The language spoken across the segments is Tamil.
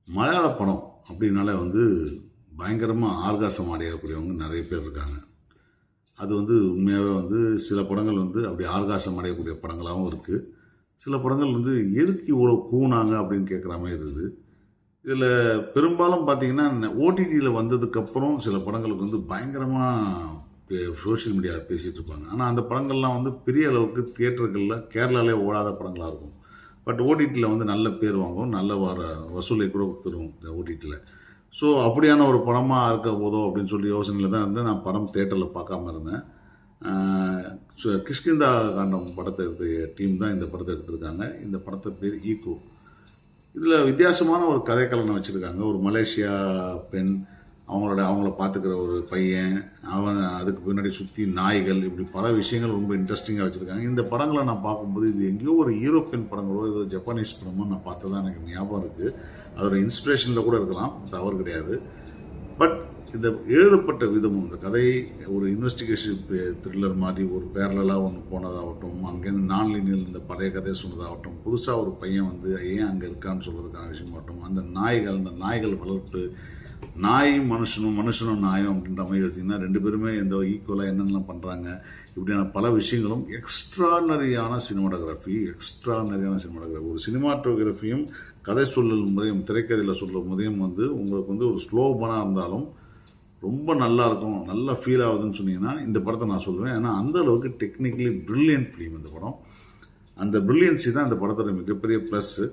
மலையாள படம் அப்படின்னாலே பயங்கரமாக ஆர்காசம் அடையக்கூடியவங்க நிறைய பேர் இருக்காங்க. அது உண்மையாகவே சில படங்கள் அப்படி ஆர்காசம் அடையக்கூடிய படங்களாகவும் இருக்குது. சில படங்கள் எதுக்கு இவ்வளோ கூனாங்க அப்படின்னு கேட்குற மாதிரி இருக்குது. இதில் பெரும்பாலும் பார்த்தீங்கன்னா ஓடிடியில் வந்ததுக்கப்புறம் சில படங்களுக்கு பயங்கரமாக சோஷியல் மீடியாவில் பேசிகிட்டு இருப்பாங்க. ஆனால் அந்த படங்கள்லாம் பெரிய அளவுக்கு தியேட்டர்களில் கேரளாலே ஓடாத படங்களாக இருக்கும். பட் ஓடிடியில் நல்ல பேர் வாங்கும், நல்ல வசூலை கூட பெறும் இந்த ஓடிடியில். ஸோ அப்படியான ஒரு படமாக இருக்க போதோ அப்படின்னு சொல்லி யோசனையில் தான் நான் படம் தேட்டரில் பார்க்காம இருந்தேன். கிஷ்கிந்தா காண்டம் படத்தை எடுத்த டீம் தான் இந்த படத்தை எடுத்திருக்காங்க. இந்த படத்தை பேர் ஈகோ. இதில் வித்தியாசமான ஒரு கதைக்களனை வச்சுருக்காங்க. ஒரு மலேசியா பெண், அவங்கள பார்த்துக்கிற ஒரு பையன், அதுக்கு பின்னாடி சுற்றி நாய்கள், இப்படி பல விஷயங்கள் ரொம்ப இன்ட்ரெஸ்டிங்காக வச்சுருக்காங்க. இந்த படங்களை நான் பார்க்கும்போது இது எங்கேயோ ஒரு யூரோப்பியன் படங்களோ ஏதோ ஜப்பானீஸ் படமோ நான் பார்த்ததான் எனக்கு ஞாபகம் இருக்குது. அதோட இன்ஸ்பிரேஷனில் கூட இருக்கலாம், தவறு கிடையாது. பட் இந்த எழுதப்பட்ட விதமும், இந்த கதை ஒரு இன்வெஸ்டிகேஷன் த்ரில்லர் மாதிரி ஒரு பேரலாக ஒன்று போனதாகட்டும், அங்கேருந்து நான்லீனியல் இந்த பழைய கதையை சொன்னதாகட்டும், புதுசாக ஒரு பையன் ஏன் அங்கே இருக்கான்னு சொல்கிறதுக்கான விஷயமாகட்டும், அந்த நாய்கள் வளர்ப்பு, நாயும் மனுஷனும் நாயும் அப்படின்ற மாதிரி யோசிச்சிங்கன்னா ரெண்டு பேருமே ஈக்குவலாக என்னென்னலாம் பண்ணுறாங்க, இப்படியான பல விஷயங்களும் எக்ஸ்ட்ரானரியான சினிமாட்டோகிராஃபி. ஒரு சினிமாட்டோகிராஃபியும் கதை சொல்லல் முறையும், திரைக்கதையில் சொல்லும் முறையும் உங்களுக்கு ஒரு ஸ்லோ பனாக இருந்தாலும் ரொம்ப நல்லாயிருக்கும், நல்லா ஃபீல் ஆகுதுன்னு சொன்னீங்கன்னா இந்த படத்தை நான் சொல்லுவேன். ஏன்னா அந்த அளவுக்கு டெக்னிக்கலி ப்ரில்லியன்ட் ஃபிலிம் இந்த படம். அந்த ப்ரில்லியன்சி தான் இந்த படத்தோட மிகப்பெரிய ப்ளஸ்ஸு.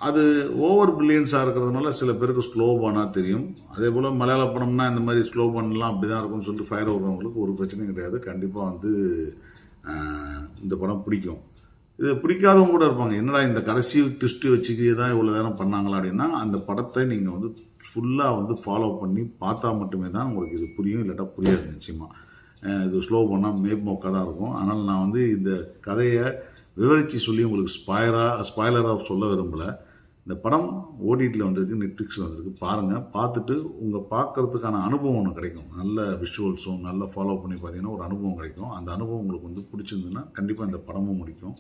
அது ஓவர் பில்லியன்ஸாக இருக்கிறதுனால சில பேருக்கு ஸ்லோ பானாக தெரியும். அதே போல் மலையாள படம்னா இந்த மாதிரி ஸ்லோ பான்லாம் அப்படி தான் இருக்கும்னு சொல்லிட்டு ஃபயர் விடுறவங்களுக்கு ஒரு பிரச்சனையும் கிடையாது. கண்டிப்பாக இந்த படம் பிடிக்கும். இது பிடிக்காதவங்க கூட இருப்பாங்க, என்னடா இந்த கடைசி ட்விஸ்ட்டு வச்சுக்கிட்டே தான் இவ்வளோ நேரம் பண்ணாங்களா அப்படின்னா, அந்த படத்தை நீங்கள் ஃபுல்லாக ஃபாலோ பண்ணி பார்த்தா மட்டுமே தான் உங்களுக்கு இது புரியும், இல்லாட்டா புரியாது நிச்சயமாக. இது ஸ்லோ பண்ணால் மேம்போக்காக தான் இருக்கும். ஆனால் நான் இந்த கதையை விவரித்து சொல்லி உங்களுக்கு ஸ்பாய்லராக சொல்ல விரும்பலை. இந்த படம் ஓடிடியில் வந்திருக்கு, நெட்ஃப்ளிக்ஸில் வந்திருக்கு. பாருங்கள், பார்த்துட்டு பார்க்குறதுக்கான அனுபவம் ஒன்று கிடைக்கும். நல்ல விஷுவல்ஸும் நல்லா ஃபாலோ பண்ணி பார்த்தீங்கன்னா ஒரு அனுபவம் கிடைக்கும். அந்த அனுபவம் உங்களுக்கு பிடிச்சிருந்துன்னா கண்டிப்பாக இந்த படமும் முடிக்கும்.